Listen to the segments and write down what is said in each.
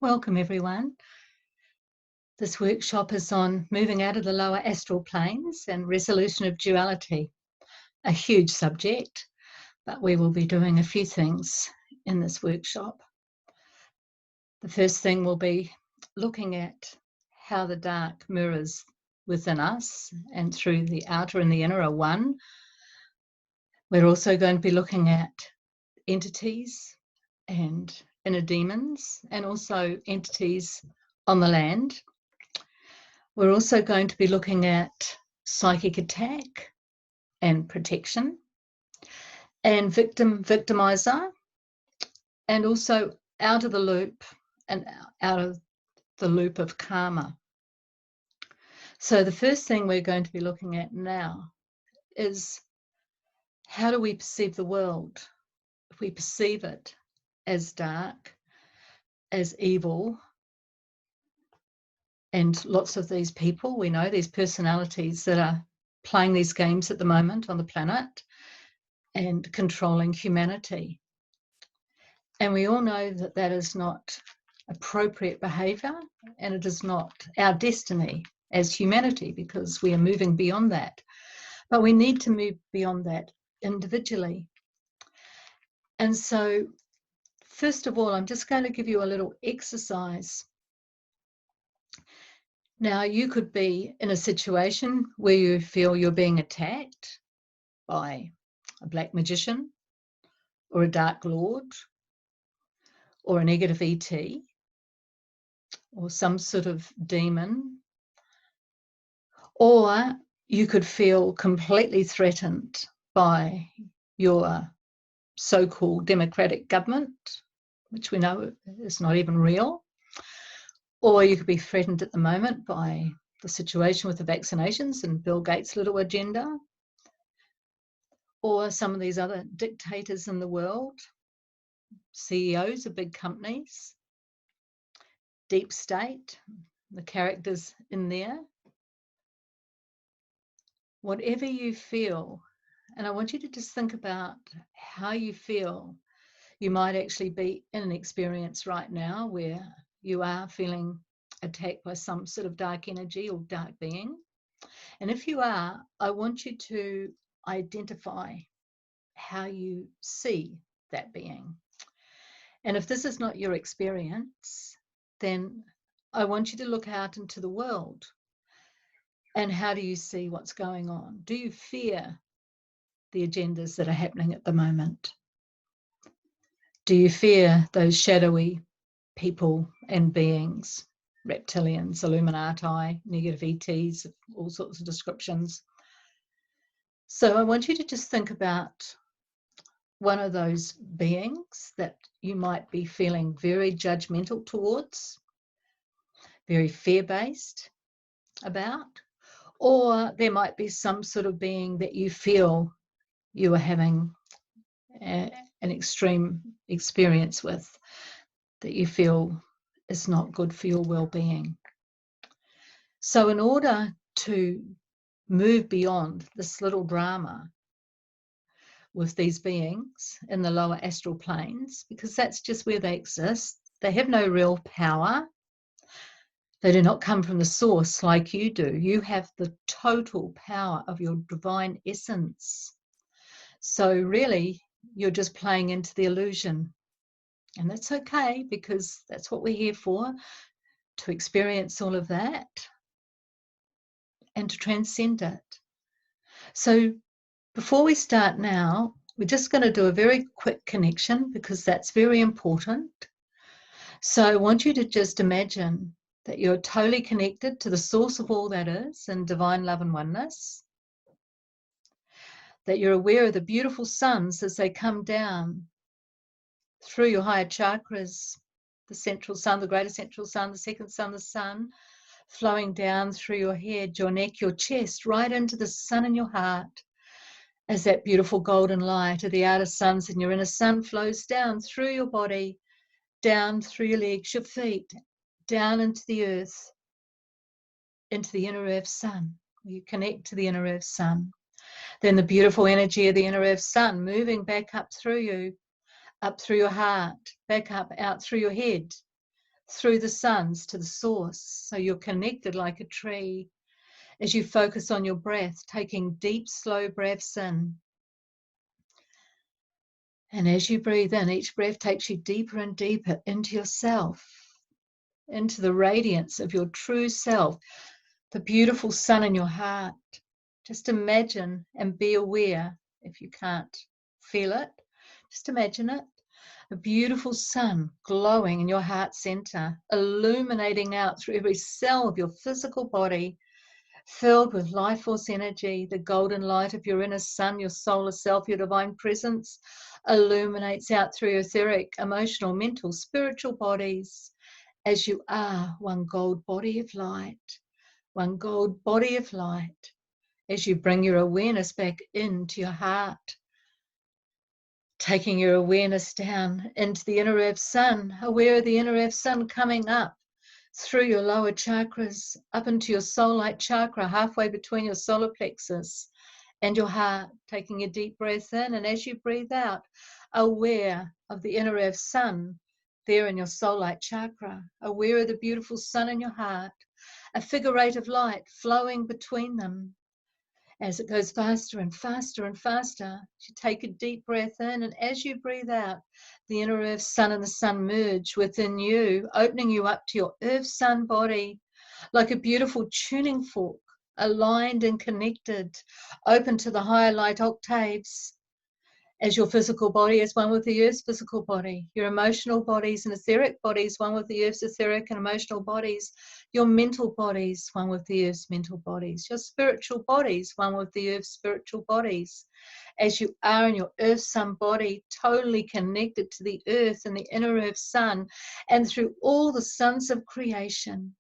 Welcome everyone. This workshop is on moving out of the lower astral planes and resolution of duality. A huge subject, but we will be doing a few things in this workshop. The first thing will be looking at how the dark mirrors within us and through the outer and the inner are one. We're also going to be looking at entities and inner demons and also entities on the land. We're also going to be looking at psychic attack and protection and victimizer, and also out of the loop and out of the loop of karma. So the first thing we're going to be looking at now is how do we perceive the world? If we perceive it as dark, as evil, and lots of these people, we know these personalities that are playing these games at the moment on the planet and controlling humanity. And we all know that that is not appropriate behaviour, and it is not our destiny as humanity, because we are moving beyond that. But we need to move beyond that individually. And so, first of all, I'm just going to give you a little exercise. Now, you could be in a situation where you feel you're being attacked by a black magician or a dark lord or a negative ET or some sort of demon, or you could feel completely threatened by your so-called democratic government, which we know is not even real, or you could be threatened at the moment by the situation with the vaccinations and Bill Gates' little agenda, or some of these other dictators in the world, CEOs of big companies, deep state, the characters in there. Whatever you feel, and I want you to just think about how you feel. You might actually be in an experience right now where you are feeling attacked by some sort of dark energy or dark being. And if you are, I want you to identify how you see that being. And if this is not your experience, then I want you to look out into the world. And how do you see what's going on? Do you fear the agendas that are happening at the moment? Do you fear those shadowy people and beings, reptilians, Illuminati, negative ETs, all sorts of descriptions? So I want you to just think about one of those beings that you might be feeling very judgmental towards, very fear-based about, or there might be some sort of being that you feel you are having an extreme experience with, that you feel is not good for your well-being. So in order to move beyond this little drama with these beings in the lower astral planes, because that's just where they exist, they have no real power. They do not come from the source like you do. You have the total power of your divine essence. So really, you're just playing into the illusion. And that's okay, because that's what we're here for, to experience all of that and to transcend it. So before we start now, we're just going to do a very quick connection, because that's very important. So I want you to just imagine that you're totally connected to the source of all that is in divine love and oneness, that you're aware of the beautiful suns as they come down through your higher chakras, the central sun, the greater central sun, the second sun, the sun, flowing down through your head, your neck, your chest, right into the sun in your heart, as that beautiful golden light of the outer suns and your inner sun flows down through your body, down through your legs, your feet, down into the earth, into the inner earth sun. You connect to the inner earth sun. Then the beautiful energy of the inner earth sun moving back up through you, up through your heart, back up, out through your head, through the suns to the source. So you're connected like a tree as you focus on your breath, taking deep, slow breaths in. And as you breathe in, each breath takes you deeper and deeper into yourself, into the radiance of your true self, the beautiful sun in your heart. Just imagine and be aware, if you can't feel it, just imagine it. A beautiful sun glowing in your heart center, illuminating out through every cell of your physical body, filled with life force energy. The golden light of your inner sun, your solar self, your divine presence, illuminates out through your etheric, emotional, mental, spiritual bodies as you are one gold body of light, one gold body of light, as you bring your awareness back into your heart, taking your awareness down into the inner earth sun, aware of the inner earth sun coming up through your lower chakras, up into your soul light chakra, halfway between your solar plexus and your heart, taking a deep breath in, and as you breathe out, aware of the inner earth sun there in your soul light chakra, aware of the beautiful sun in your heart, a figure eight of light flowing between them. As it goes faster and faster and faster, you take a deep breath in, and as you breathe out, the inner earth sun and the sun merge within you, opening you up to your earth sun body like a beautiful tuning fork, aligned and connected, open to the higher light octaves, as your physical body is one with the earth's physical body, your emotional bodies and etheric bodies one with the earth's etheric and emotional bodies, your mental bodies one with the earth's mental bodies, your spiritual bodies one with the earth's spiritual bodies, as you are in your earth sun body, totally connected to the earth and the inner earth sun, and through all the suns of creation.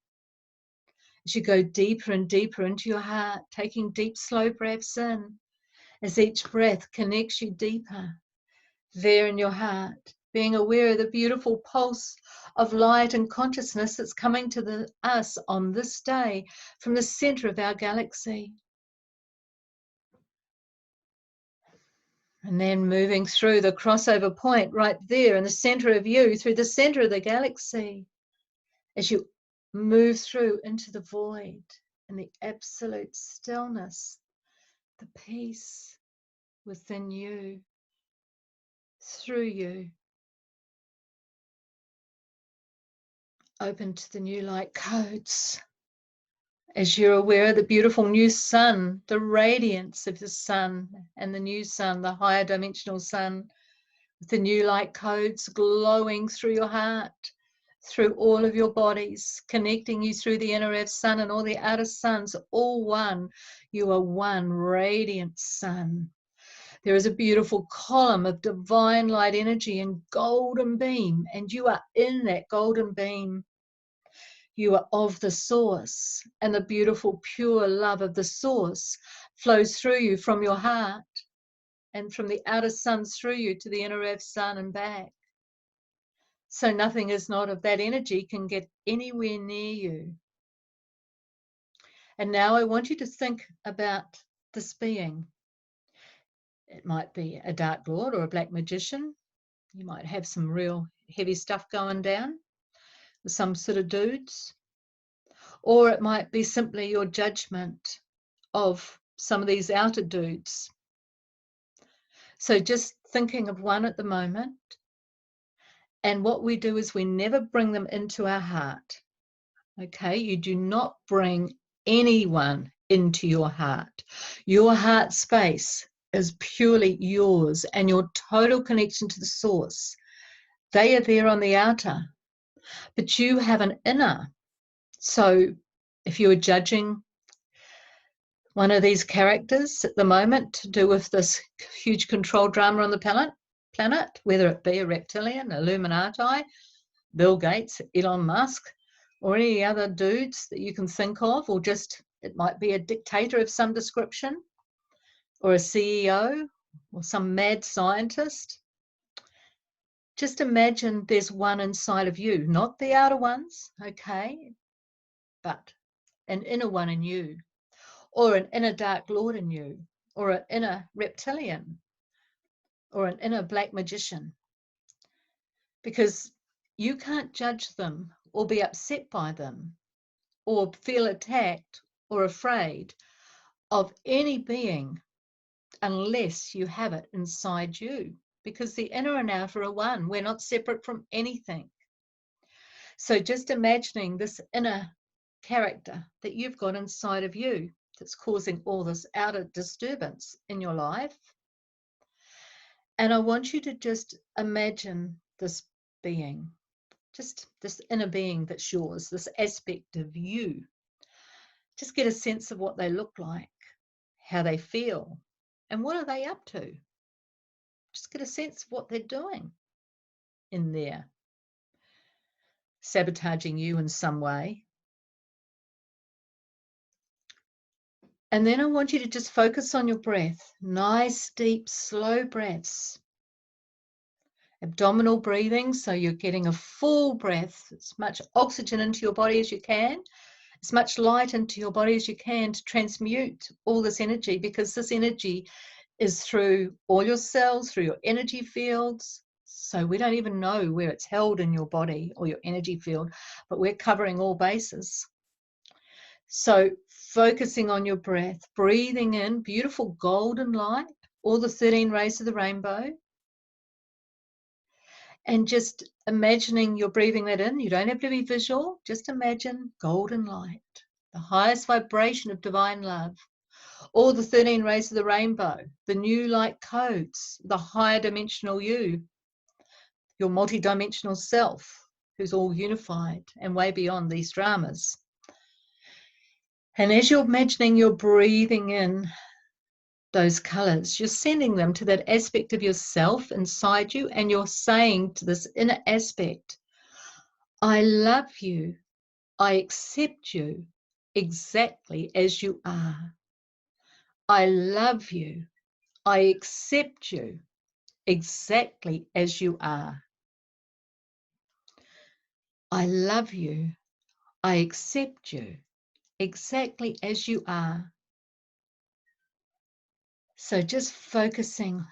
As you go deeper and deeper into your heart, taking deep, slow breaths in, as each breath connects you deeper there in your heart, being aware of the beautiful pulse of light and consciousness that's coming to us on this day from the center of our galaxy. And then moving through the crossover point right there in the center of you, through the center of the galaxy, as you move through into the void and the absolute stillness, the peace within you, through you, open to the new light codes. As you're aware of the beautiful new sun, the radiance of the sun and the new sun, the higher dimensional sun, with the new light codes glowing through your heart, through all of your bodies, connecting you through the inner earth sun and all the outer suns, all one. You are one radiant sun. There is a beautiful column of divine light energy and golden beam, and you are in that golden beam. You are of the source, and the beautiful pure love of the source flows through you from your heart and from the outer suns through you to the inner earth sun and back. So nothing is not of that energy can get anywhere near you. And now I want you to think about this being. It might be a dark lord or a black magician. You might have some real heavy stuff going down with some sort of dudes. Or it might be simply your judgment of some of these outer dudes. So just thinking of one at the moment. And what we do is we never bring them into our heart. Okay, you do not bring anyone into your heart. Your heart space is purely yours and your total connection to the source. They are there on the outer, but you have an inner. So if you are judging one of these characters at the moment to do with this huge control drama on the planet, whether it be a reptilian, Illuminati, Bill Gates, Elon Musk, or any other dudes that you can think of, or just it might be a dictator of some description, or a CEO, or some mad scientist. Just imagine there's one inside of you, not the outer ones, okay, but an inner one in you, or an inner dark lord in you, or an inner reptilian, or an inner black magician, because you can't judge them or be upset by them or feel attacked or afraid of any being unless you have it inside you, because the inner and outer are one. We're not separate from anything. So just imagining this inner character that you've got inside of you that's causing all this outer disturbance in your life. And I want you to just imagine this being, just this inner being that's yours, this aspect of you. Just get a sense of what they look like, how they feel, and what are they up to. Just get a sense of what they're doing in there. Sabotaging you in some way. And then I want you to just focus on your breath. Nice, deep, slow breaths. Abdominal breathing, so you're getting a full breath, as much oxygen into your body as you can, as much light into your body as you can to transmute all this energy, because this energy is through all your cells, through your energy fields. So we don't even know where it's held in your body or your energy field, but we're covering all bases. So focusing on your breath, breathing in beautiful golden light, all the 13 rays of the rainbow, and just imagining you're breathing that in. You don't have to be visual, just imagine golden light, the highest vibration of divine love, all the 13 rays of the rainbow, the new light codes, the higher dimensional you, your multidimensional self, who's all unified and way beyond these dramas. And as you're imagining you're breathing in those colors, you're sending them to that aspect of yourself inside you, and you're saying to this inner aspect, I love you, I accept you exactly as you are. I love you, I accept you exactly as you are. I love you, I accept you exactly as you are. So just focusing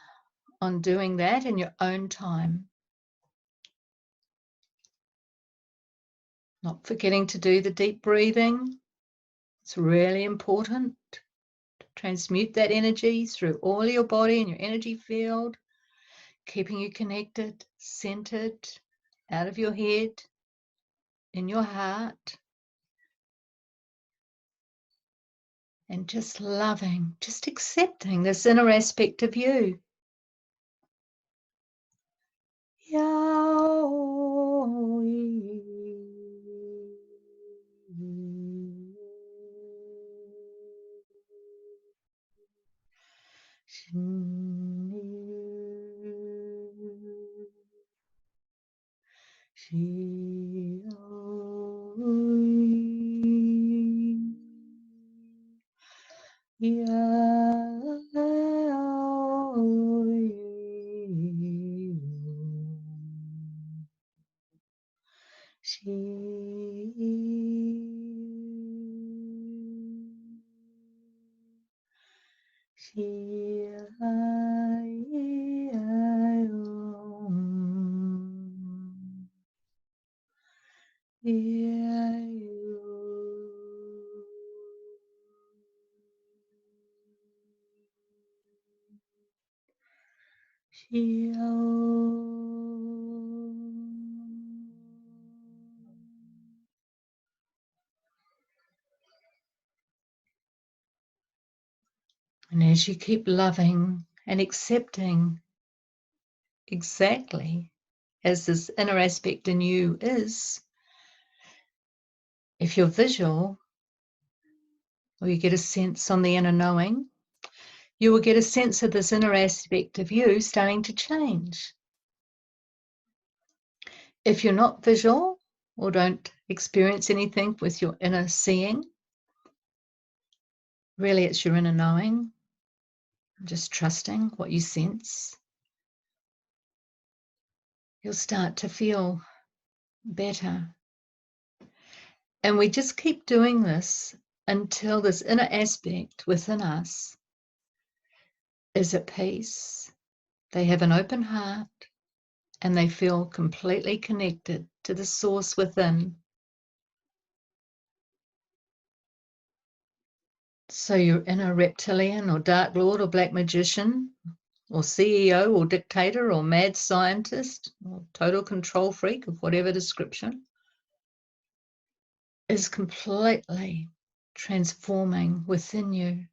on doing that in your own time. Not forgetting to do the deep breathing. It's really important to transmute that energy through all your body and your energy field, keeping you connected, centered, out of your head, in your heart. And just loving, just accepting this inner aspect of you. And as you keep loving and accepting exactly as this inner aspect in you is, if you're visual, or you get a sense on the inner knowing, you will get a sense of this inner aspect of you starting to change. If you're not visual or don't experience anything with your inner seeing, really it's your inner knowing, just trusting what you sense, you'll start to feel better. And we just keep doing this until this inner aspect within us is at peace. They have an open heart and they feel completely connected to the source within. So you're in a reptilian or dark lord or black magician or CEO or dictator or mad scientist or total control freak of whatever description is completely transforming within you.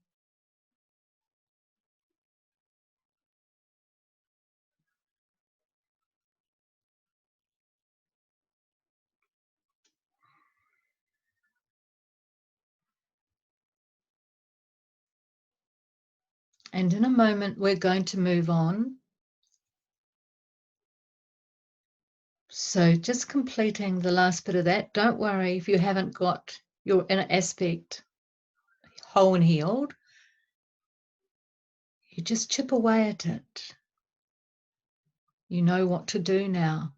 And in a moment, we're going to move on. So just completing the last bit of that. Don't worry if you haven't got your inner aspect whole and healed. You just chip away at it. You know what to do now.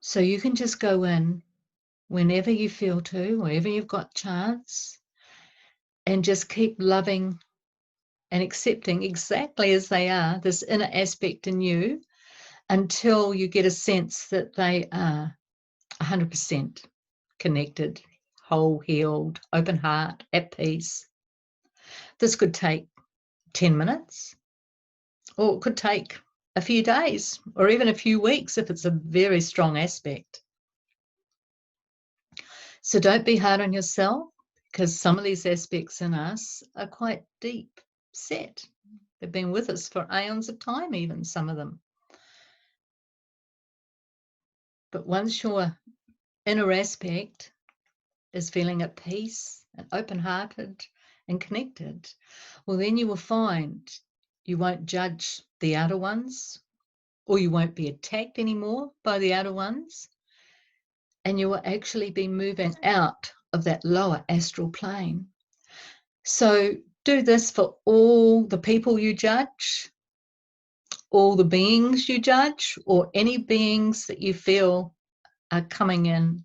So you can just go in whenever you feel to, whenever you've got chance, and just keep loving and accepting exactly as they are, this inner aspect in you, until you get a sense that they are 100% connected, whole, healed, open heart, at peace. This could take 10 minutes, or it could take a few days, or even a few weeks if it's a very strong aspect. So don't be hard on yourself, because some of these aspects in us are quite deep set. They've been with us for aeons of time, even some of them. But once your inner aspect is feeling at peace and open-hearted and connected, well, then you will find you won't judge the outer ones, or you won't be attacked anymore by the outer ones, and you will actually be moving out of that lower astral plane. So do this for all the people you judge, all the beings you judge, or any beings that you feel are coming in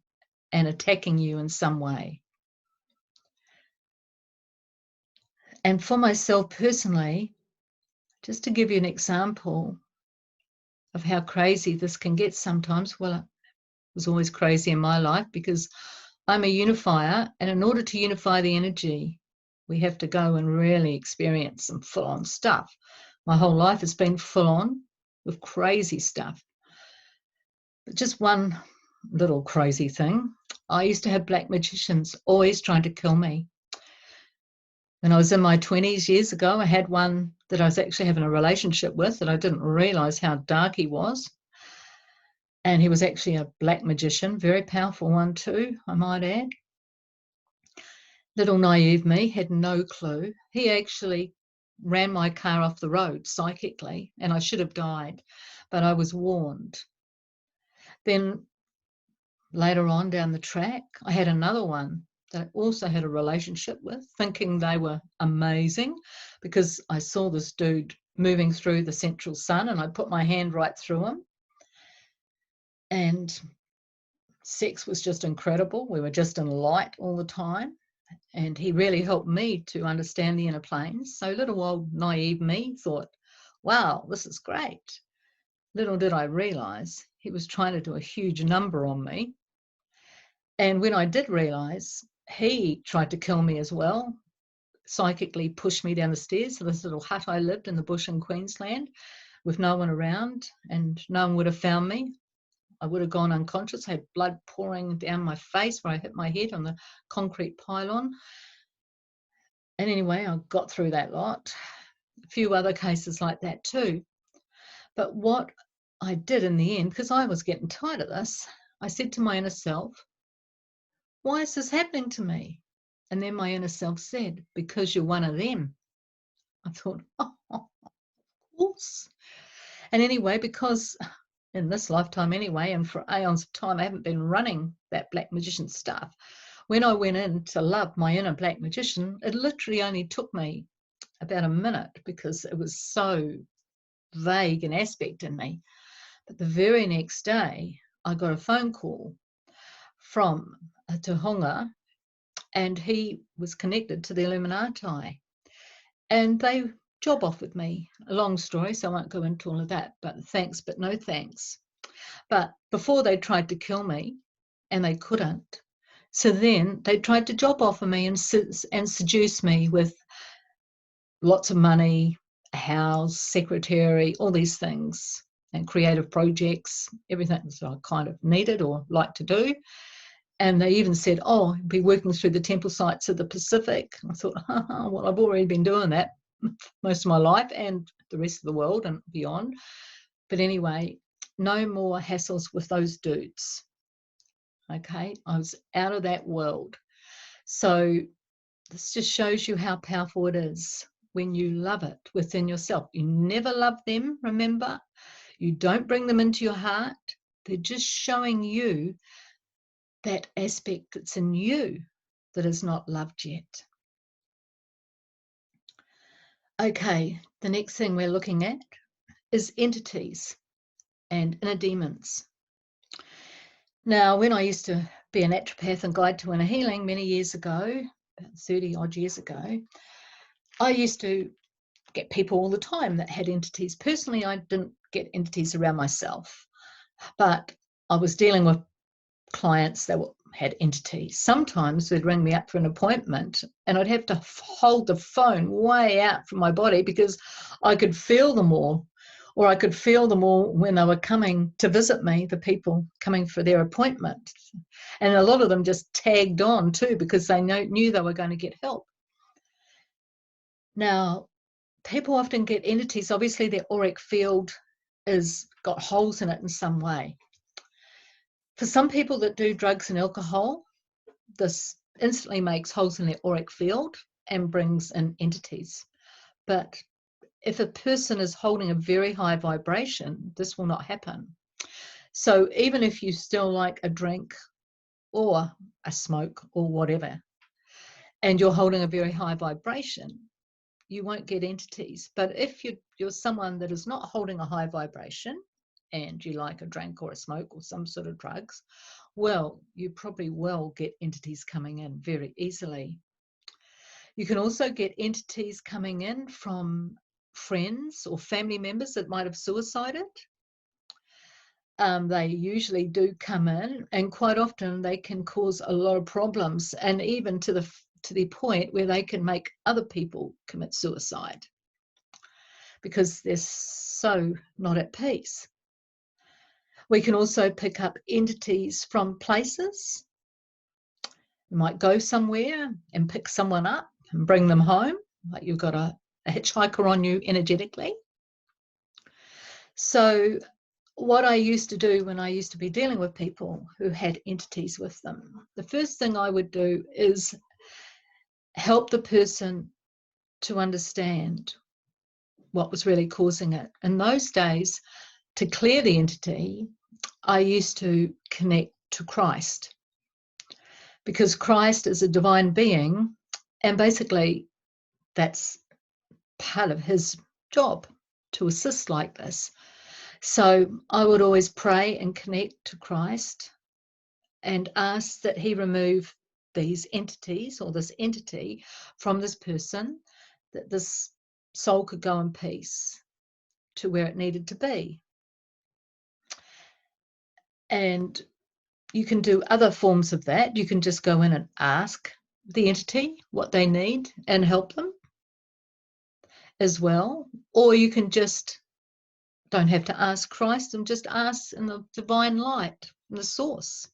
and attacking you in some way. And for myself personally, just to give you an example of how crazy this can get sometimes, well, it was always crazy in my life because I'm a unifier, and in order to unify the energy, we have to go and really experience some full-on stuff. My whole life has been full-on with crazy stuff. But just one little crazy thing. I used to have black magicians always trying to kill me. When I was in my 20s years ago, I had one that I was actually having a relationship with that I didn't realize how dark he was. And he was actually a black magician, very powerful one too, I might add. Little naive me had no clue. He actually ran my car off the road psychically, and I should have died, but I was warned. Then later on down the track, I had another one that I also had a relationship with, thinking they were amazing because I saw this dude moving through the central sun and I put my hand right through him. And sex was just incredible. We were just in light all the time. And he really helped me to understand the inner planes. So little old naive me thought, wow, this is great. Little did I realize he was trying to do a huge number on me. And when I did realize, he tried to kill me as well, psychically pushed me down the stairs to this little hut I lived in the bush in Queensland with no one around, and no one would have found me. I would have gone unconscious. I had blood pouring down my face where I hit my head on the concrete pylon. And anyway, I got through that lot. A few other cases like that too. But what I did in the end, because I was getting tired of this, I said to my inner self, why is this happening to me? And then my inner self said, because you're one of them. I thought, oh, of course. And anyway, because in this lifetime anyway, and for aeons of time, I haven't been running that black magician stuff. When I went in to love my inner black magician, it literally only took me about a minute because it was so vague an aspect in me. But the very next day, I got a phone call from a Tohunga, and he was connected to the Illuminati. And they job offered me. A long story, so I won't go into all of that, but thanks, but no thanks. But before they tried to kill me, and they couldn't, So then they tried to job offer me and seduce me with lots of money, a house, secretary, all these things, and creative projects, everything that I kind of needed or like to do. And they even said, oh, be working through the temple sites of the Pacific. I thought, well, I've already been doing that most of my life and the rest of the world and beyond. But anyway, no more hassles with those dudes. Okay, I was out of that world. So this just shows you how powerful it is when you love it within yourself. You never love them, remember? You don't bring them into your heart. They're just showing you that aspect that's in you that is not loved yet. Okay, the next thing we're looking at is entities and inner demons. Now, when I used to be a naturopath and guide to inner healing many years ago, about 30 odd years ago, I used to get people all the time that had entities. Personally, I didn't get entities around myself, but I was dealing with clients that had entities. Sometimes they'd ring me up for an appointment and I'd have to hold the phone way out from my body because I could feel them all, or I could feel them all when they were coming to visit me, the people coming for their appointment. And a lot of them just tagged on too because they knew they were going to get help. Now, people often get entities. Obviously, their auric field has got holes in it in some way. For some people that do drugs and alcohol, this instantly makes holes in their auric field and brings in entities. But if a person is holding a very high vibration, this will not happen. So even if you still like a drink or a smoke or whatever, and you're holding a very high vibration, you won't get entities. But if you're someone that is not holding a high vibration and you like a drink or a smoke or some sort of drugs, well, you probably will get entities coming in very easily. You can also get entities coming in from friends or family members that might have suicided. They usually do come in, and quite often they can cause a lot of problems, and even to the point where they can make other people commit suicide because they're so not at peace. We can also pick up entities from places. You might go somewhere and pick someone up and bring them home, like you've got a hitchhiker on you energetically. So what I used to do when I used to be dealing with people who had entities with them, the first thing I would do is help the person to understand what was really causing it. In those days, to clear the entity, I used to connect to Christ, because Christ is a divine being, and basically that's part of his job to assist like this. So I would always pray and connect to Christ and ask that he remove these entities or this entity from this person, that this soul could go in peace to where it needed to be. And you can do other forms of that. You can just go in and ask the entity what they need and help them as well. Or you can just don't have to ask Christ and just ask in the divine light, in the source.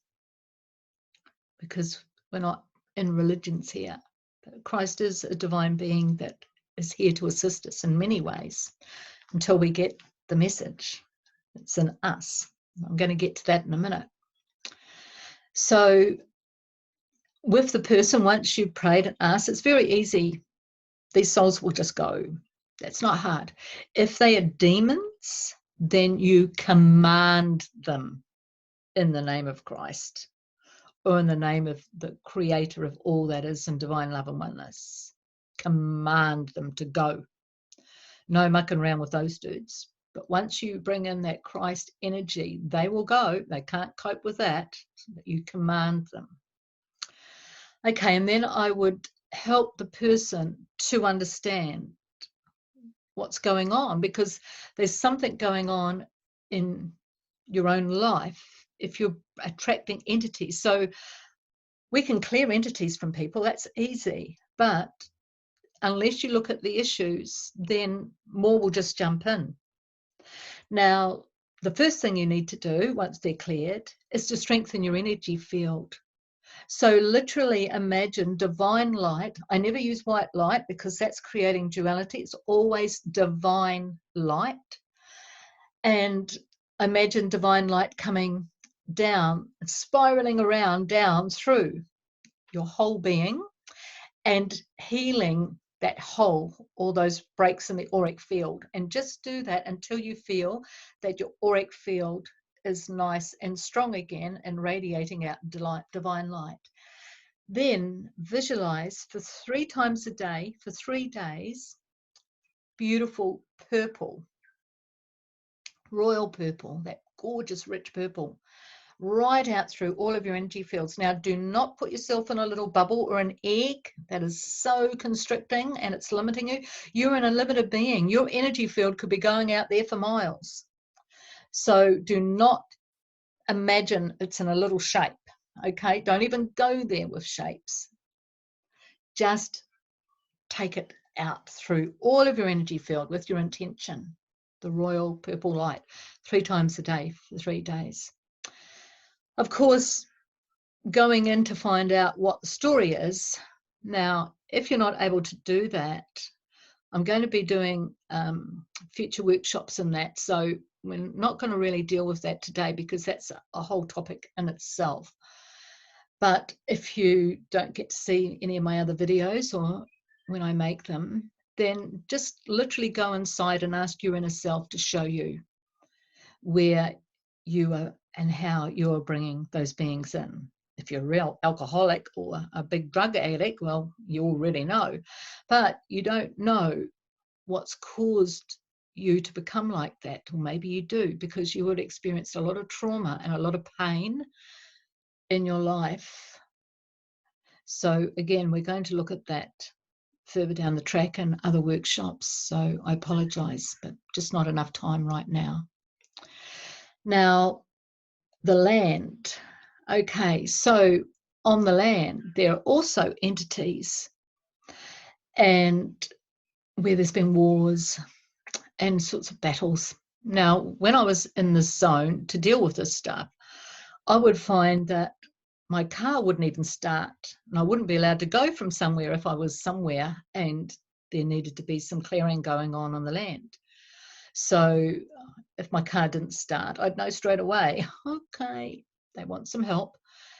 Because we're not in religions here. Christ is a divine being that is here to assist us in many ways until we get the message. It's in us. I'm going to get to that in a minute. So with the person, once you've prayed and asked, it's very easy. These souls will just go. That's not hard. If they are demons, then you command them in the name of Christ, or in the name of the creator of all that is in divine love and oneness. Command them to go. No mucking around with those dudes. But once you bring in that Christ energy, they will go. They can't cope with that. But you command them. Okay, and then I would help the person to understand what's going on, because there's something going on in your own life if you're attracting entities. So We can clear entities from people, that's easy, but unless you look at the issues, then more will just jump in. Now, the first thing you need to do once they're cleared is to strengthen your energy field. So literally imagine divine light. I never use white light because that's creating duality. It's always divine light. And imagine divine light coming down, spiraling around down through your whole being and healing that hole, all those breaks in the auric field. And just do that until you feel that your auric field is nice and strong again and radiating out divine light. Then visualize for 3 times a day, for 3 days, beautiful purple, royal purple, that gorgeous rich purple, right out through all of your energy fields. Now, do not put yourself in a little bubble or an egg. That is so constricting and it's limiting you. You're in a limited being. Your energy field could be going out there for miles. So do not imagine it's in a little shape, okay? Don't even go there with shapes. Just take it out through all of your energy field with your intention, the royal purple light, 3 times a day for 3 days. Of course, going in to find out what the story is. Now, if you're not able to do that, I'm going to be doing future workshops in that. So we're not going to really deal with that today because that's a whole topic in itself. But if you don't get to see any of my other videos or when I make them, then just literally go inside and ask your inner self to show you where you are and how you're bringing those beings in. If you're a real alcoholic or a big drug addict, well, you already know, but you don't know what's caused you to become like that. Or maybe you do, because you would have experienced a lot of trauma and a lot of pain in your life. So again, we're going to look at that further down the track in other workshops. So I apologize, but just not enough time right now. Now, the land. Okay, so on the land, there are also entities and where there's been wars and sorts of battles. Now, when I was in this zone to deal with this stuff, I would find that my car wouldn't even start and I wouldn't be allowed to go from somewhere if I was somewhere and there needed to be some clearing going on the land. So if my car didn't start, I'd know straight away, okay, they want some help.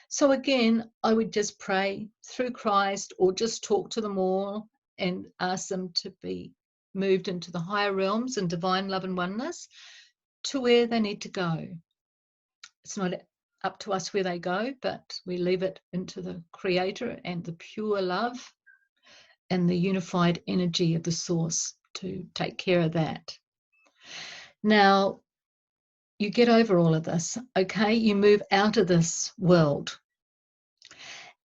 So again, I would just pray through Christ or just talk to them all and ask them to be moved into the higher realms and divine love and oneness to where they need to go. It's not up to us where they go, but we leave it into the Creator and the pure love and the unified energy of the source to take care of that. Now, you get over all of this, okay? You move out of this world.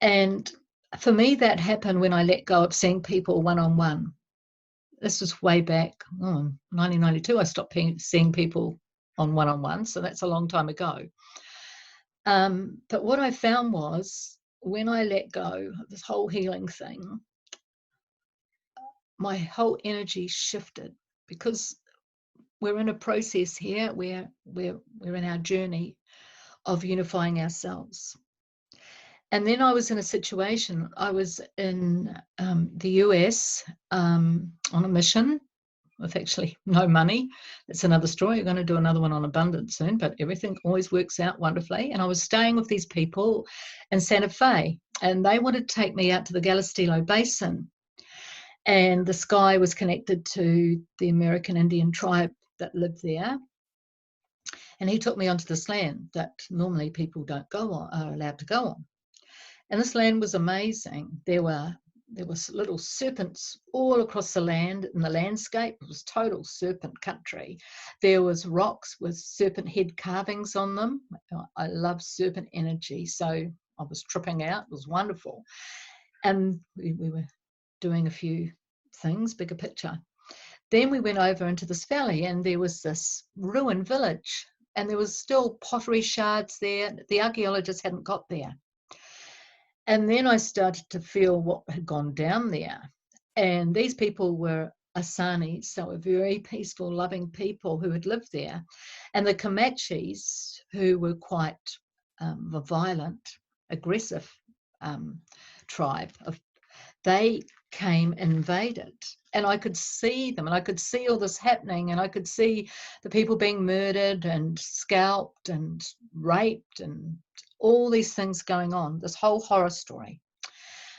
And for me, that happened when I let go of seeing people one-on-one. This was way back, 1992, I stopped seeing people on one-on-one, so that's a long time ago. But what I found was when I let go of this whole healing thing, my whole energy shifted because we're in a process here where we're in our journey of unifying ourselves. And then I was in a situation, I was in the US on a mission with actually no money. It's another story. We're going to do another one on abundance soon, but everything always works out wonderfully. And I was staying with these people in Santa Fe, and they wanted to take me out to the Galistilo Basin. And this guy was connected to the American Indian tribe that lived there. And he took me onto this land that normally people don't go on, are allowed to go on. And this land was amazing. There was little serpents all across the land, and the landscape was total serpent country. There was rocks with serpent head carvings on them. I love serpent energy, so I was tripping out. It was wonderful. And we were doing a few things, bigger picture. Then we went over into this valley, and there was this ruined village, and there was still pottery shards there. The archaeologists hadn't got there. And then I started to feel what had gone down there. And these people were Asanis, so a very peaceful, loving people who had lived there. And the Comanches, who were quite a violent, aggressive tribe, they came and invaded. And I could see them, and I could see all this happening, and I could see the people being murdered and scalped and raped and all these things going on, this whole horror story.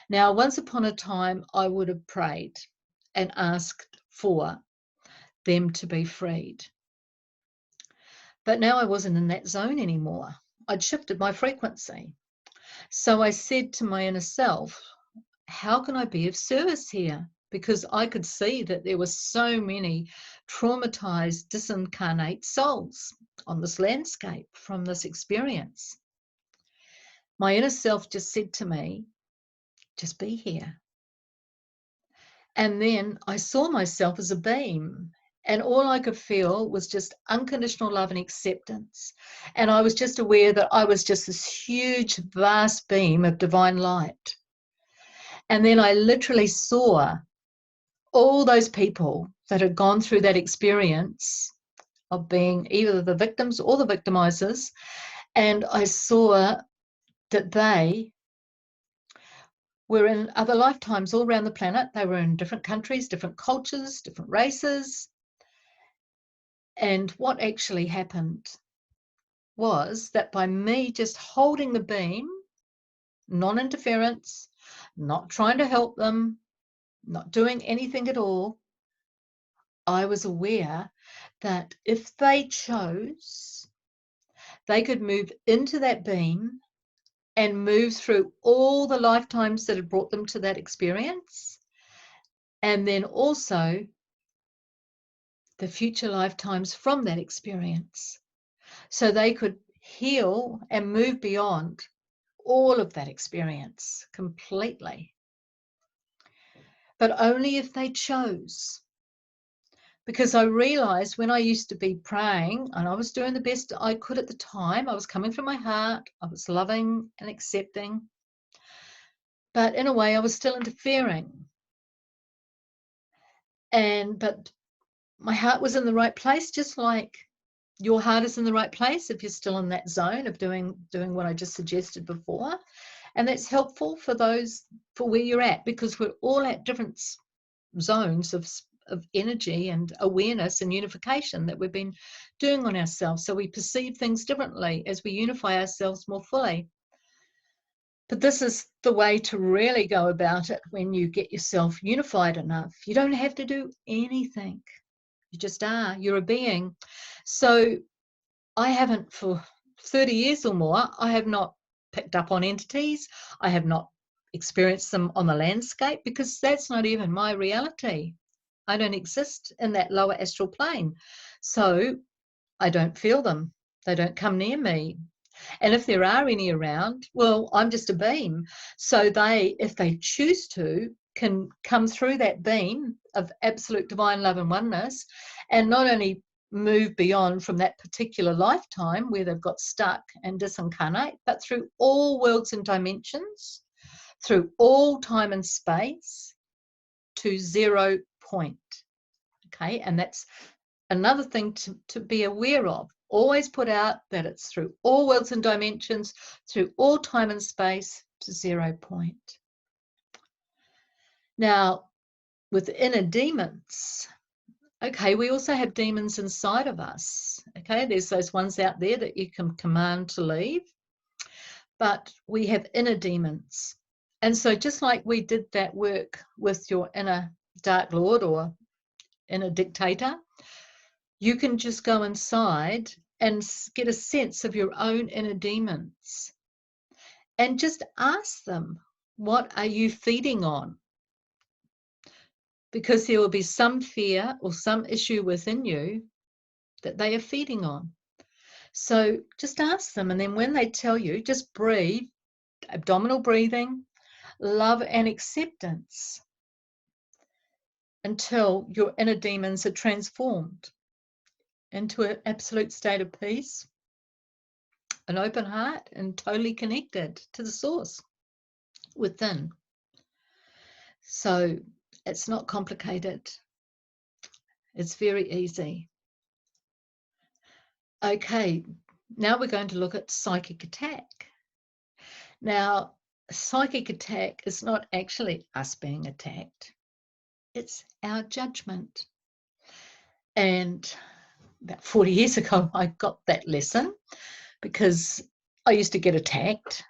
Now, once upon a time, I would have prayed and asked for them to be freed. But now I wasn't in that zone anymore. I'd shifted my frequency. So I said to my inner self, how can I be of service here? Because I could see that there were so many traumatized, disincarnate souls on this landscape from this experience. My inner self just said to me, just be here. And then I saw myself as a beam, and all I could feel was just unconditional love and acceptance. And I was just aware that I was just this huge, vast beam of divine light. And then I literally saw all those people that had gone through that experience of being either the victims or the victimizers. And I saw that they were in other lifetimes all around the planet. They were in different countries, different cultures, different races. And what actually happened was that by me just holding the beam, non-interference, not trying to help them, not doing anything at all, I was aware that if they chose, they could move into that beam and move through all the lifetimes that had brought them to that experience, and then also the future lifetimes from that experience. So they could heal and move beyond all of that experience completely. But only if they chose. Because I realized when I used to be praying, and I was doing the best I could at the time, I was coming from my heart, I was loving and accepting, but in a way I was still interfering. But my heart was in the right place, just like your heart is in the right place if you're still in that zone of doing what I just suggested before. And that's helpful for where you're at, because we're all at different zones of energy and awareness and unification that we've been doing on ourselves. So we perceive things differently as we unify ourselves more fully. But this is the way to really go about it when you get yourself unified enough. You don't have to do anything. You just are. You're a being. So I haven't, for 30 years or more, I have not picked up on entities. I have not experienced them on the landscape, because that's not even my reality. I don't exist in that lower astral plane. So I don't feel them. They don't come near me. And if there are any around, well, I'm just a beam. So they, if they choose to, can come through that beam of absolute divine love and oneness, and not only move beyond from that particular lifetime where they've got stuck and disincarnate, but through all worlds and dimensions, through all time and space, to 0 point. Okay, and that's another thing to be aware of. Always put out that it's through all worlds and dimensions, through all time and space, to 0 point. Now, with inner demons, okay, we also have demons inside of us. Okay, there's those ones out there that you can command to leave, but we have inner demons. And so just like we did that work with your inner Dark Lord or inner dictator, you can just go inside and get a sense of your own inner demons and just ask them, what are you feeding on? Because there will be some fear or some issue within you that they are feeding on. So just ask them, and then when they tell you, just breathe, abdominal breathing, love and acceptance, until your inner demons are transformed into an absolute state of peace, an open heart, and totally connected to the source. within. So it's not complicated. It's very easy. Okay, now we're going to look at psychic attack. Now, psychic attack is not actually us being attacked. It's our judgment. And about 40 years ago, I got that lesson because I used to get attacked,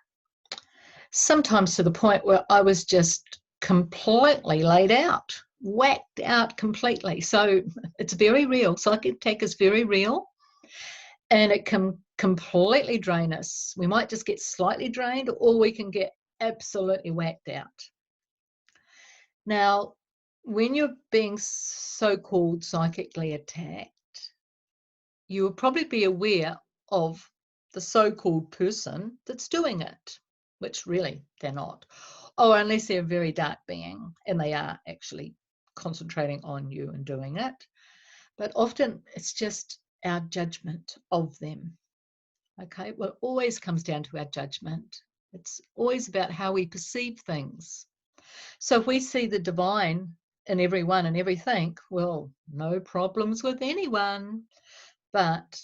sometimes to the point where I was just completely laid out, whacked out completely. So it's very real. Psychic attack is very real, and it can completely drain us. We might just get slightly drained, or we can get absolutely whacked out. Now, when you're being so-called psychically attacked, you will probably be aware of the so-called person that's doing it, which really they're not. Oh, unless they're a very dark being and they are actually concentrating on you and doing it. But often it's just our judgment of them. Okay, well, it always comes down to our judgment. It's always about how we perceive things. So if we see the divine in everyone and everything, well, no problems with anyone. But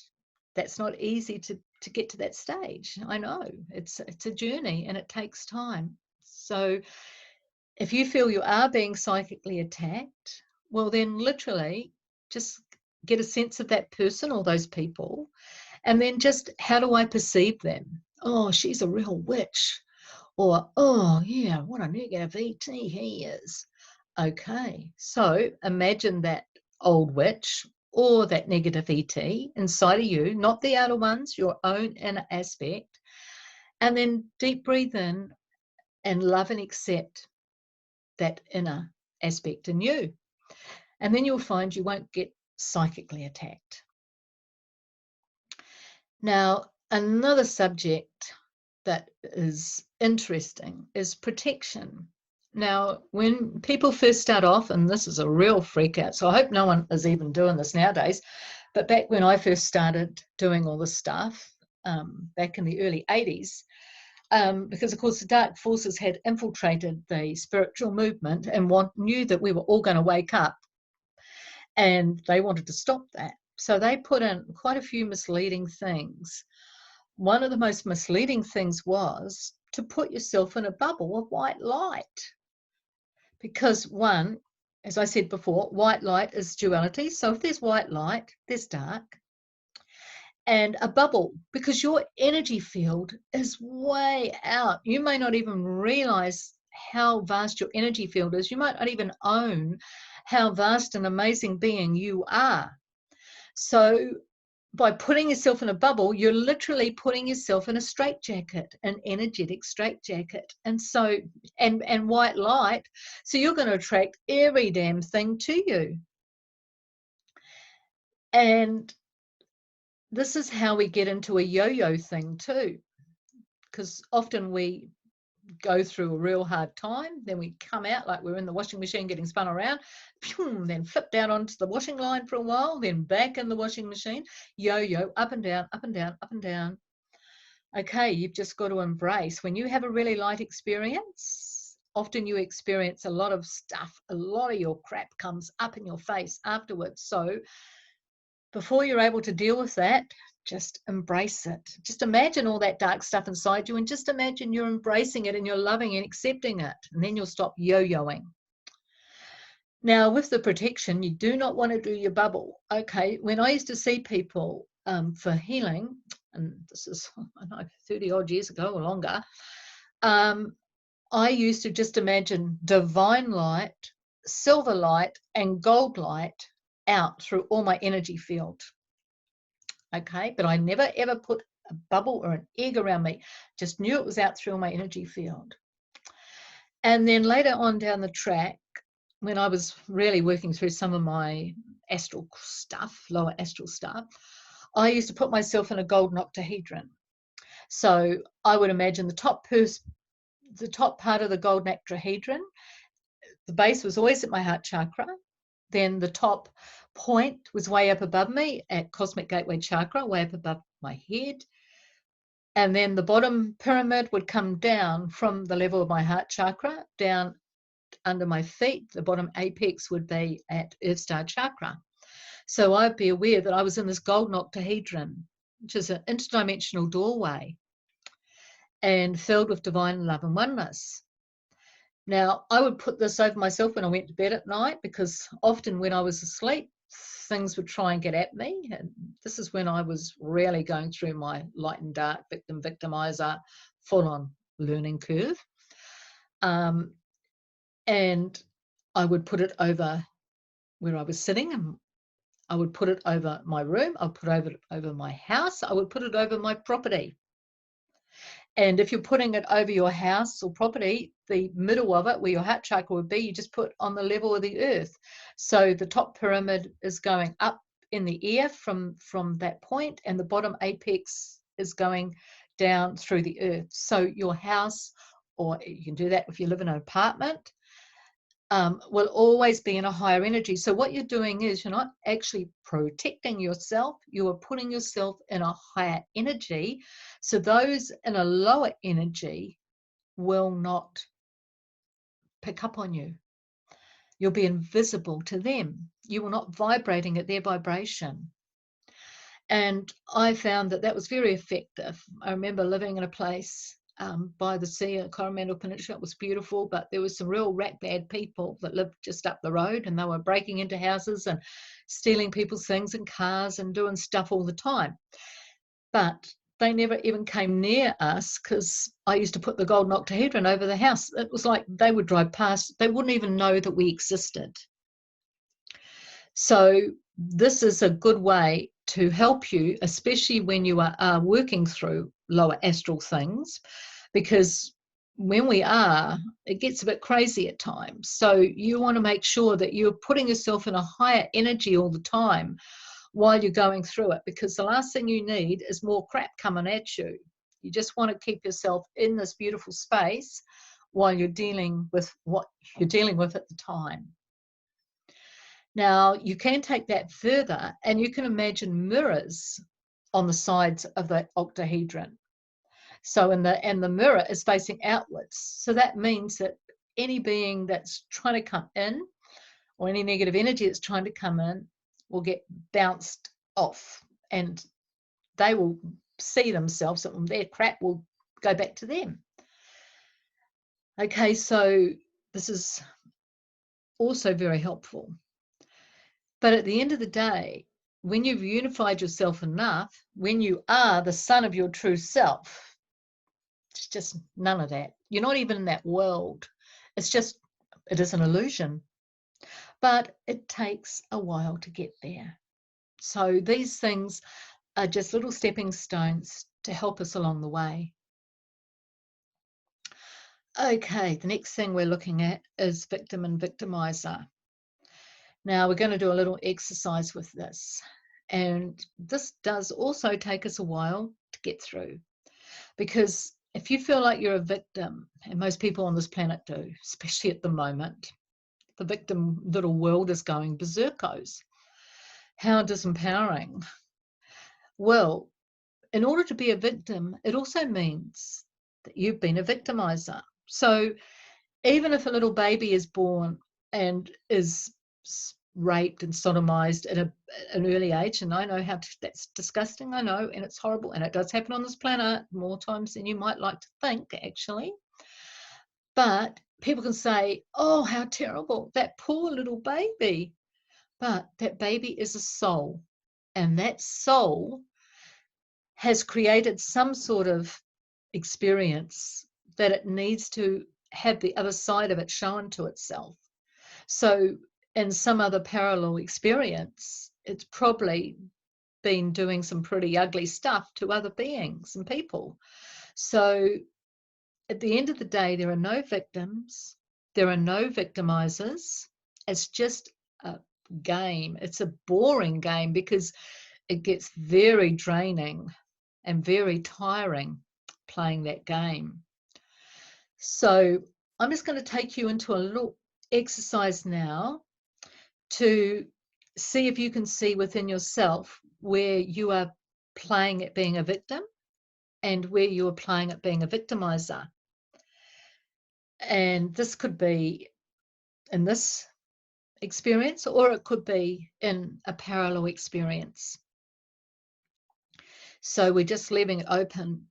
that's not easy to get to that stage. I know it's a journey and it takes time. So if you feel you are being psychically attacked, well, then literally just get a sense of that person or those people, and then just, how do I perceive them? Oh, she's a real witch. Or, oh, yeah, what a negative ET he is. Okay, so imagine that old witch or that negative ET inside of you, not the outer ones, your own inner aspect, and then deep breathe in and love and accept that inner aspect in you. And then you'll find you won't get psychically attacked. Now, another subject that is interesting is protection. Now, when people first start off, and this is a real freak out, so I hope no one is even doing this nowadays, but back when I first started doing all this stuff, back in the early 80s, because of course the dark forces had infiltrated the spiritual movement and knew that we were all going to wake up, and they wanted to stop that. So they put in quite a few misleading things. One of the most misleading things was to put yourself in a bubble of white light. Because one, as I said before, white light is duality. So if there's white light, there's dark. And a bubble, because your energy field is way out. You may not even realize how vast your energy field is. You might not even own how vast and amazing being you are. So by putting yourself in a bubble, you're literally putting yourself in a straitjacket, an energetic straitjacket. And so, and white light, so you're going to attract every damn thing to you. And this is how we get into a yo-yo thing too, because often we go through a real hard time, then we come out like we're in the washing machine getting spun around, then flip down onto the washing line for a while, then back in the washing machine, yo-yo, up and down, up and down, up and down. Okay, you've just got to embrace. When you have a really light experience, often you experience a lot of stuff, a lot of your crap comes up in your face afterwards. So before you're able to deal with that, just embrace it. Just imagine all that dark stuff inside you, and just imagine you're embracing it and you're loving and accepting it, and then you'll stop yo-yoing. Now, with the protection, you do not want to do your bubble. Okay, when I used to see people for healing, and this is, I know, 30 odd years ago or longer, I used to just imagine divine light, silver light, and gold light out through all my energy field. Okay, but I never ever put a bubble or an egg around me, just knew it was out through my energy field. And then later on down the track, when I was really working through some of my astral stuff, lower astral stuff, I used to put myself in a golden octahedron. So I would imagine the top part of the golden octahedron, the base was always at my heart chakra. Then the top point was way up above me at Cosmic Gateway Chakra, way up above my head. And then the bottom pyramid would come down from the level of my heart chakra, down under my feet. The bottom apex would be at Earth Star chakra. So I'd be aware that I was in this golden octahedron, which is an interdimensional doorway and filled with divine love and oneness. Now, I would put this over myself when I went to bed at night, because often when I was asleep, things would try and get at me. And this is when I was really going through my light and dark victimizer, full-on learning curve. And I would put it over where I was sitting, and I would put it over my room. I would put it over my house. I would put it over my property. And if you're putting it over your house or property, the middle of it, where your heart chakra would be, you just put on the level of the earth. So the top pyramid is going up in the air from that point, and the bottom apex is going down through the earth. So your house, or you can do that if you live in an apartment, will always be in a higher energy. So what you're doing is you're not actually protecting yourself, you are putting yourself in a higher energy. So those in a lower energy will not pick up on you. You'll be invisible to them. You will not vibrating at their vibration. And I found that that was very effective. I remember living in a place by the sea at Coromandel Peninsula. It was beautiful, but there was some real rat bad people that lived just up the road, and they were breaking into houses and stealing people's things and cars and doing stuff all the time. But they never even came near us, because I used to put the golden octahedron over the house. It was like they would drive past. They wouldn't even know that we existed. So this is a good way to help you, especially when you are working through lower astral things, because when we are, it gets a bit crazy at times. So you want to make sure that you're putting yourself in a higher energy all the time while you're going through it, because the last thing you need is more crap coming at you. You just want to keep yourself in this beautiful space while you're dealing with what you're dealing with at the time. Now, you can take that further, and you can imagine mirrors on the sides of the octahedron. So and the mirror is facing outwards. So that means that any being that's trying to come in, or any negative energy that's trying to come in, will get bounced off, and they will see themselves, and their crap will go back to them. Okay, so this is also very helpful. But at the end of the day, when you've unified yourself enough, when you are the son of your true self, it's just none of that. You're not even in that world. It's just, it is an illusion. But it takes a while to get there. So these things are just little stepping stones to help us along the way. Okay, the next thing we're looking at is victim and victimizer. Now we're going to do a little exercise with this. And this does also take us a while to get through, because if you feel like you're a victim, and most people on this planet do, especially at the moment, the victim little world is going berserkos. How disempowering. Well, in order to be a victim, it also means that you've been a victimizer. So even if a little baby is born and is raped and sodomized at an early age, and I know how that's disgusting, I know, and it's horrible, and it does happen on this planet more times than you might like to think, actually. But people can say, oh, how terrible, that poor little baby. But that baby is a soul, and that soul has created some sort of experience that it needs to have the other side of it shown to itself. So in some other parallel experience, it's probably been doing some pretty ugly stuff to other beings and people. So at the end of the day, there are no victims, there are no victimizers. It's just a game. It's a boring game, because it gets very draining and very tiring playing that game. So I'm just going to take you into a little exercise now to see if you can see within yourself where you are playing at being a victim and where you are playing at being a victimizer. And this could be in this experience, or it could be in a parallel experience. So we're just leaving it open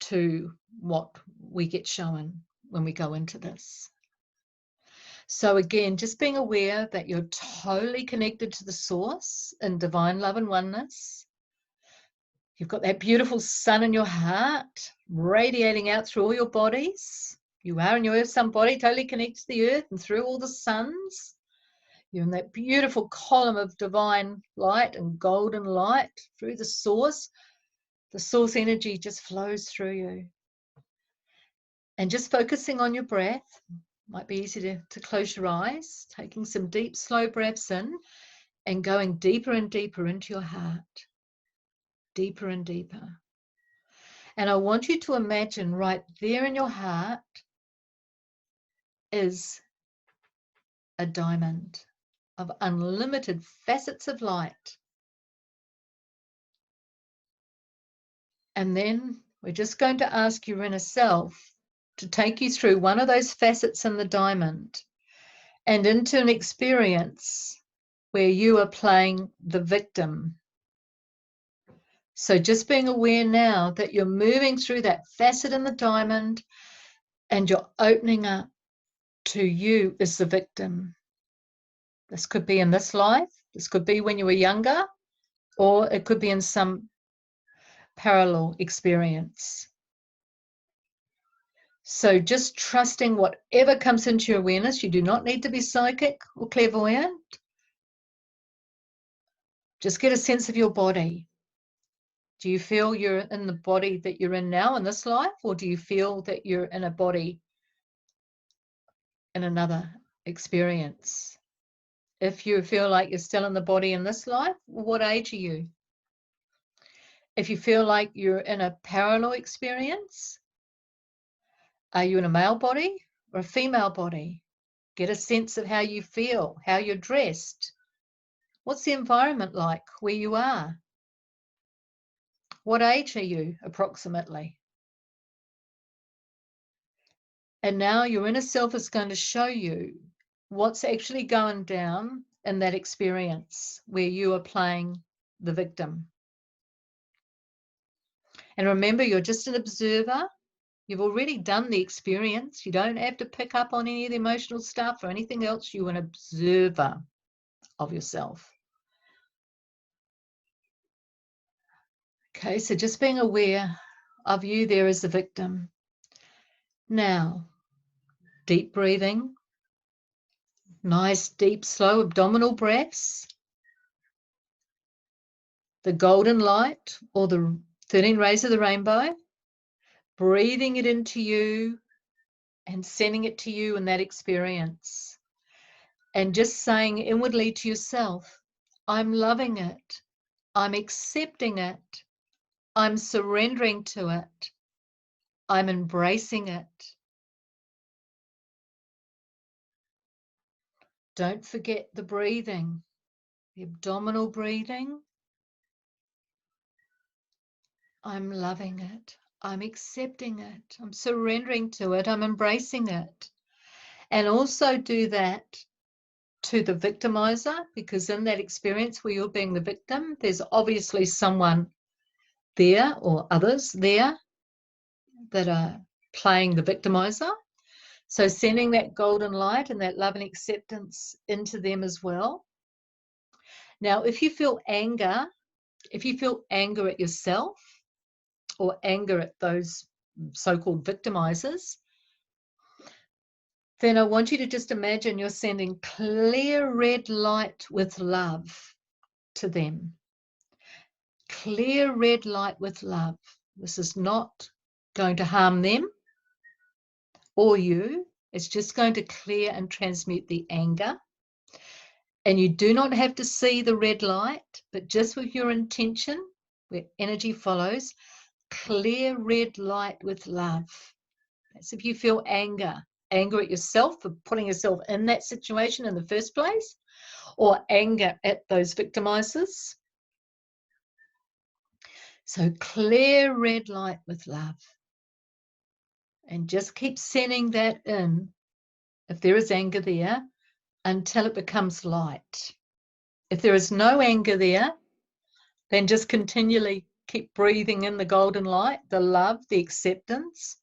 to what we get shown when we go into this. So again, just being aware that you're totally connected to the source in divine love and oneness. You've got that beautiful sun in your heart, radiating out through all your bodies. You are in your earth sun body, totally connected to the earth and through all the suns. You're in that beautiful column of divine light and golden light through the source. The source energy just flows through you. And just focusing on your breath, might be easy to close your eyes, taking some deep, slow breaths in and going deeper and deeper into your heart. Deeper and deeper. And I want you to imagine right there in your heart is a diamond of unlimited facets of light. And then we're just going to ask your inner self to take you through one of those facets in the diamond and into an experience where you are playing the victim. So just being aware now that you're moving through that facet in the diamond and you're opening up to you as the victim. This could be in this life, this could be when you were younger, or it could be in some parallel experience. So just trusting whatever comes into your awareness. You do not need to be psychic or clairvoyant. Just get a sense of your body. Do you feel you're in the body that you're in now in this life, or do you feel that you're in a body in another experience? If you feel like you're still in the body in this life, what age are you? If you feel like you're in a parallel experience, are you in a male body or a female body? Get a sense of how you feel, how you're dressed. What's the environment like where you are? What age are you approximately? And now your inner self is going to show you what's actually going down in that experience where you are playing the victim. And remember, you're just an observer. You've already done the experience. You don't have to pick up on any of the emotional stuff or anything else. You're an observer of yourself. Okay, so just being aware of you there as the victim. Now, deep breathing. Nice, deep, slow abdominal breaths. The golden light or the 13 rays of the rainbow. Breathing it into you and sending it to you in that experience. And just saying inwardly to yourself, I'm loving it. I'm accepting it. I'm surrendering to it. I'm embracing it. Don't forget the breathing, the abdominal breathing. I'm loving it. I'm accepting it. I'm surrendering to it. I'm embracing it. And also do that to the victimizer, because in that experience where you're being the victim, there's obviously someone there or others there that are playing the victimizer. So sending that golden light and that love and acceptance into them as well. Now, if you feel anger at yourself or anger at those so-called victimizers, then I want you to just imagine you're sending clear red light with love to them. Clear red light with love. This is not going to harm them or you. It's just going to clear and transmute the anger. And you do not have to see the red light, but just with your intention, where energy follows, clear red light with love. That's if you feel anger at yourself for putting yourself in that situation in the first place, or anger at those victimizers. So clear red light with love. And just keep sending that in, if there is anger there, until it becomes light. If there is no anger there, then just continually keep breathing in the golden light, the love, the acceptance.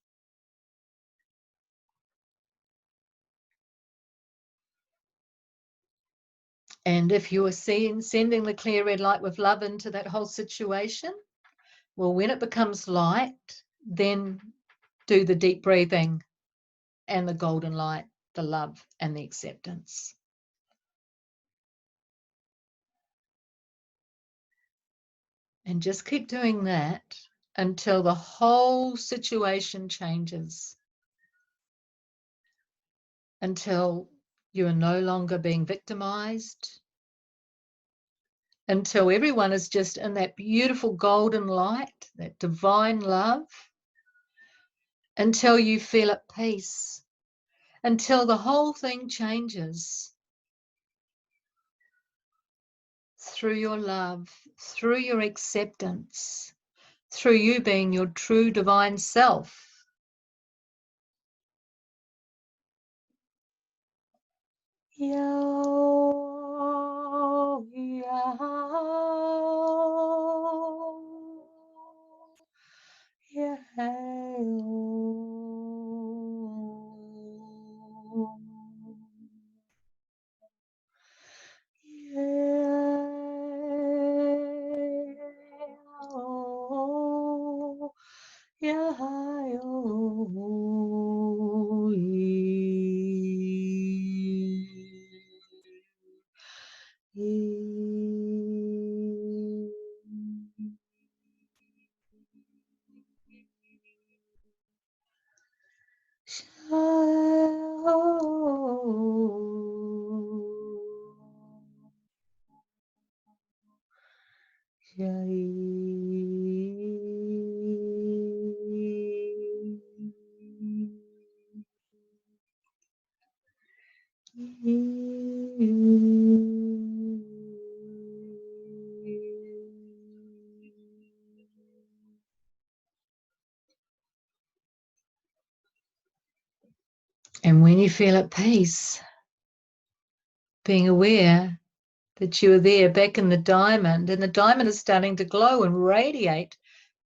And if you are sending the clear red light with love into that whole situation, well, when it becomes light, then do the deep breathing and the golden light, the love and the acceptance. And just keep doing that until the whole situation changes, until you are no longer being victimized, until everyone is just in that beautiful golden light, that divine love, until you feel at peace, until the whole thing changes through your love, through your acceptance, through you being your true divine self. Yo, yo, And when you feel at peace, being aware that you are there back in the diamond, and the diamond is starting to glow and radiate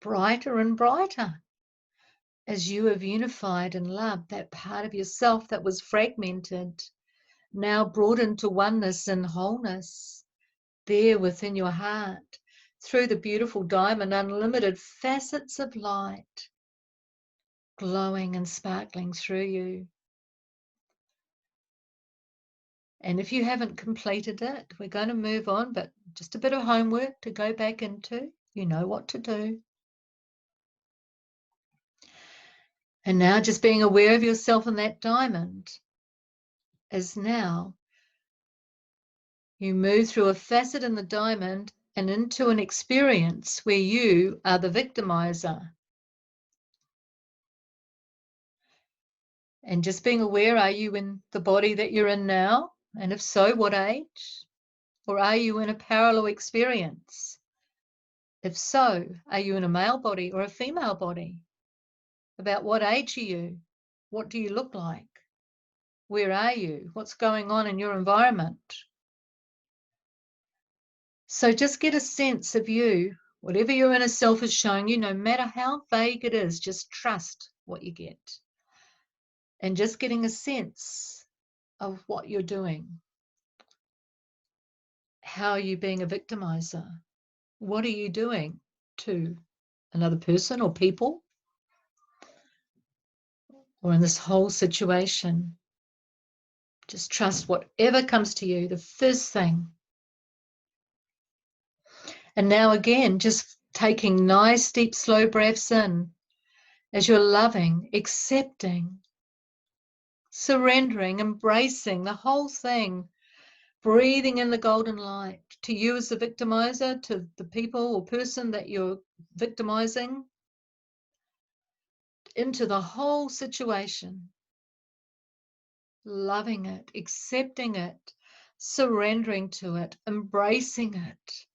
brighter and brighter as you have unified in love that part of yourself that was fragmented, now brought into oneness and wholeness, there within your heart, through the beautiful diamond, unlimited facets of light glowing and sparkling through you. And if you haven't completed it, we're going to move on, but just a bit of homework to go back into. You know what to do. And now just being aware of yourself in that diamond as now you move through a facet in the diamond and into an experience where you are the victimizer. And just being aware, are you in the body that you're in now? And if so, what age? Or are you in a parallel experience? If so, are you in a male body or a female body? About what age are you? What do you look like? Where are you? What's going on in your environment? So just get a sense of you. Whatever your inner self is showing you, no matter how vague it is, just trust what you get. And just getting a sense of what you're doing. How are you being a victimizer? What are you doing to another person or people? Or in this whole situation? Just trust whatever comes to you, the first thing. And now again, just taking nice, deep, slow breaths in as you're loving, accepting, surrendering, embracing the whole thing, breathing in the golden light to you as the victimizer, to the people or person that you're victimizing, into the whole situation, loving it, accepting it, surrendering to it, embracing it.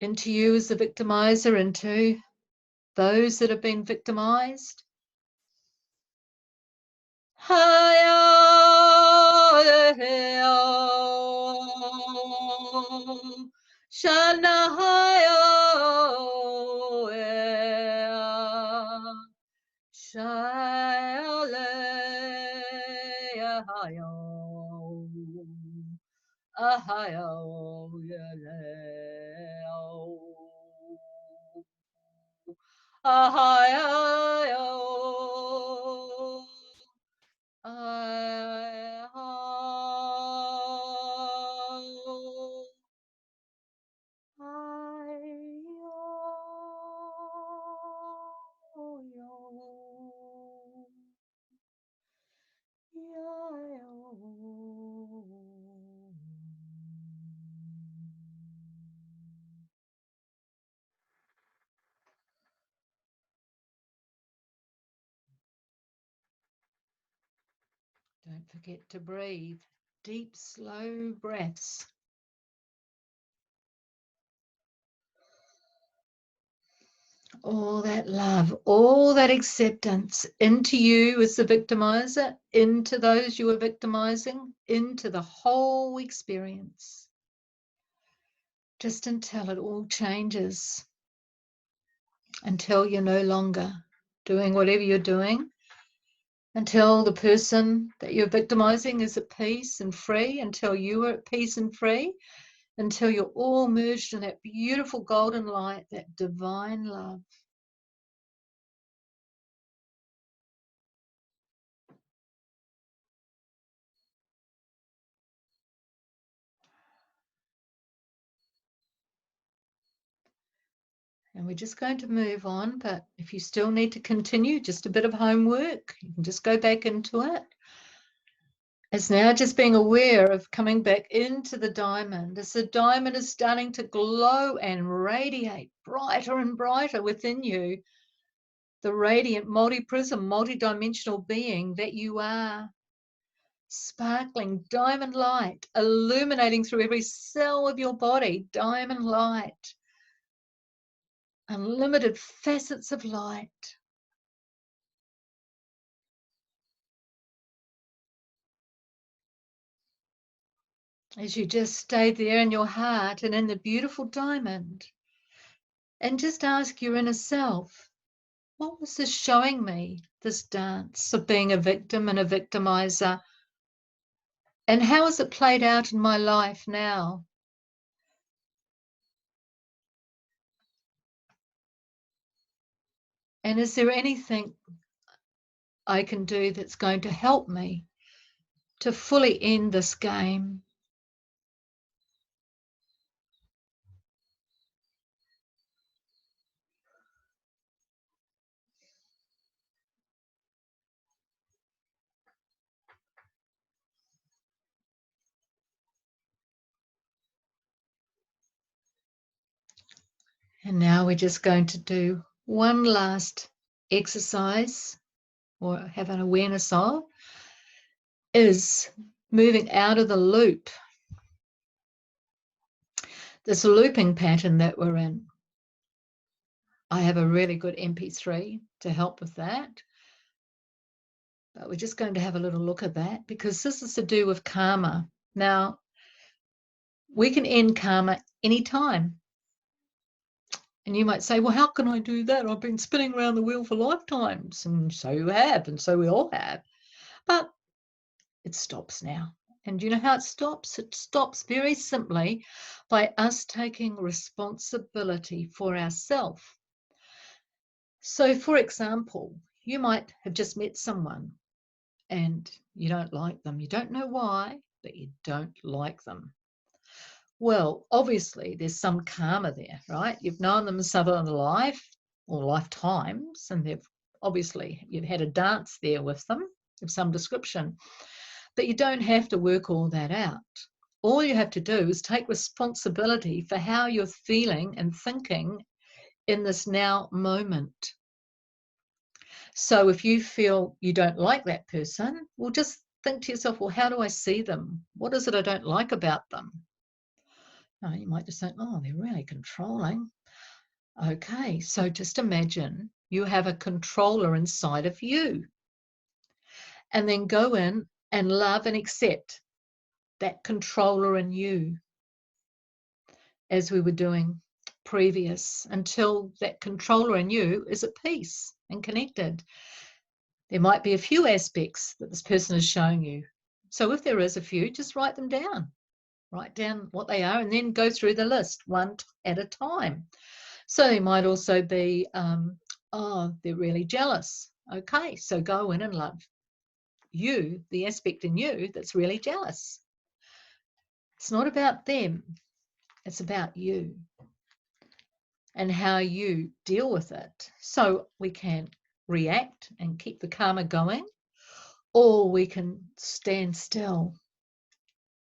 into you as the victimizer, into those that have been victimized. Don't forget to breathe. Deep, slow breaths. All that love, all that acceptance into you as the victimizer, into those you are victimizing, into the whole experience. Just until it all changes, until you're no longer doing whatever you're doing, until the person that you're victimizing is at peace and free, until you are at peace and free, until you're all merged in that beautiful golden light, that divine love. And we're just going to move on, but if you still need to continue, just a bit of homework, you can just go back into it. It's now just being aware of coming back into the diamond as the diamond is starting to glow and radiate brighter and brighter within you. The radiant multi-prism, multi-dimensional being that you are. Sparkling diamond light, illuminating through every cell of your body, diamond light. Unlimited facets of light. As you just stay there in your heart and in the beautiful diamond, and just ask your inner self, what was this showing me, this dance of being a victim and a victimizer? And how has it played out in my life now? And is there anything I can do that's going to help me to fully end this game? And now we're just going to do one last exercise, or have an awareness of, is moving out of the loop, this looping pattern that we're in. I have a really good MP3 to help with that. But we're just going to have a little look at that because this is to do with karma. Now, we can end karma anytime. And you might say, well, how can I do that? I've been spinning around the wheel for lifetimes. And so you have, and so we all have. But it stops now. And you know how it stops? It stops very simply by us taking responsibility for ourselves. So, for example, you might have just met someone and you don't like them. You don't know why, but you don't like them. Well, obviously, there's some karma there, right? You've known them some other life or lifetimes, and you've had a dance there with them of some description. But you don't have to work all that out. All you have to do is take responsibility for how you're feeling and thinking in this now moment. So if you feel you don't like that person, well, just think to yourself, well, how do I see them? What is it I don't like about them? You might just think, oh, they're really controlling. Okay, so just imagine you have a controller inside of you, and then go in and love and accept that controller in you, as we were doing previous, until that controller in you is at peace and connected. There might be a few aspects that this person is showing you. So if there is a few, just write them down. Write down what they are and then go through the list one at a time. So they might also be, oh, they're really jealous. Okay, so go in and love you, the aspect in you that's really jealous. It's not about them, it's about you and how you deal with it. So we can react and keep the karma going, or we can stand still,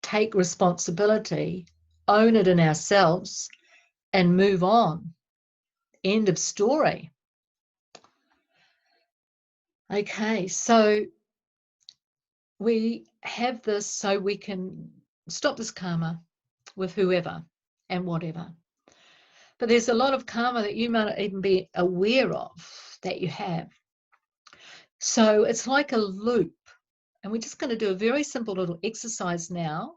take responsibility, own it in ourselves, and move on. End of story. Okay, so we have this so we can stop this karma with whoever and whatever. But there's a lot of karma that you might not even be aware of that you have. So it's like a loop. And we're just going to do a very simple little exercise now.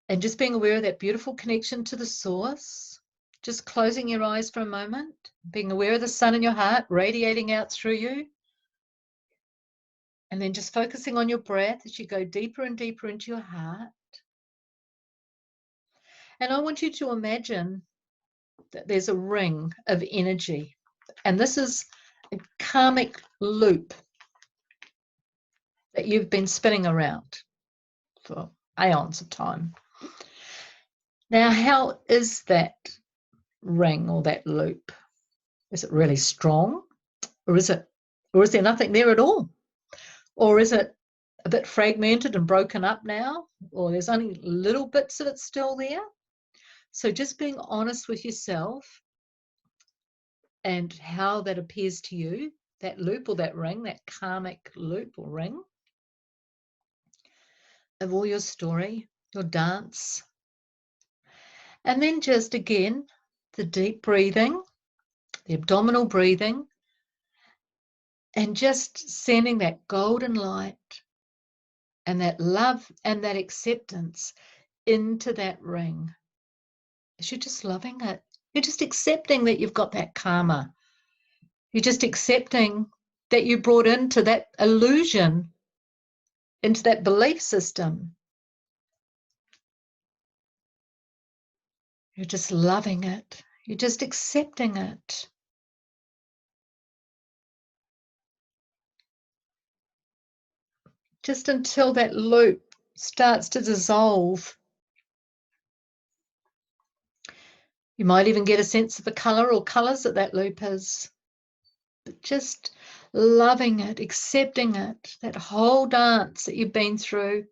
And just being aware of that beautiful connection to the source. Just closing your eyes for a moment. Being aware of the sun in your heart radiating out through you. And then just focusing on your breath as you go deeper and deeper into your heart. And I want you to imagine that there's a ring of energy. And this is a karmic loop that you've been spinning around for aeons of time. Now, how is that ring or that loop? Is it really strong? Or is there nothing there at all? Or is it a bit fragmented and broken up now? Or there's only little bits of it still there? So just being honest with yourself and how that appears to you, that loop or that ring, that karmic loop or ring of all your story, your dance. And then just again, the deep breathing, the abdominal breathing, and just sending that golden light and that love and that acceptance into that ring. You're just loving it. You're just accepting that you've got that karma. You're just accepting that you brought into that illusion, into that belief system. You're just loving it. You're just accepting it. Just until that loop starts to dissolve. You might even get a sense of the color or colors that loop is. But just loving it, accepting it, that whole dance that you've been through,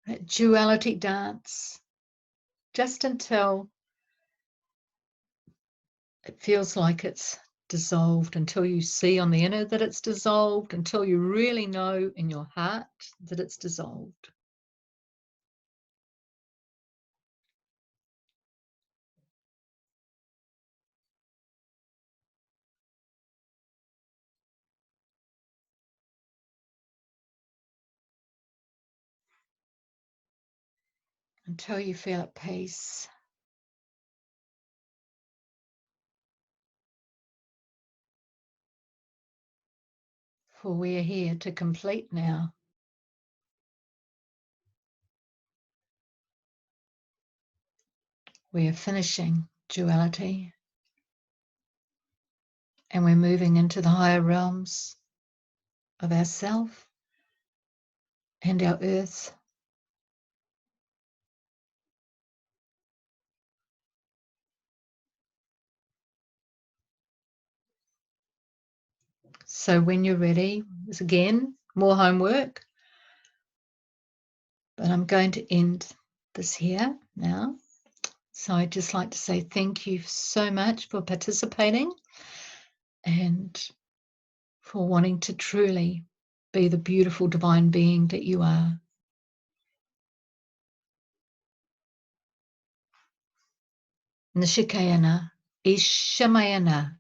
that duality dance, just until it feels like it's dissolved, until you see on the inner that it's dissolved, until you really know in your heart that it's dissolved. Until you feel at peace. For we are here to complete now. We are finishing duality. And we're moving into the higher realms of ourself and our earth. So when you're ready, there's again more homework. But I'm going to end this here now. So I'd just like to say thank you so much for participating and for wanting to truly be the beautiful divine being that you are. Nishikayana, Ishamayana,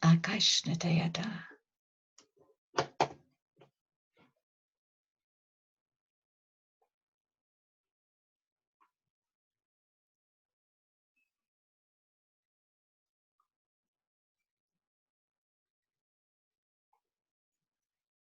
Akashnatayata.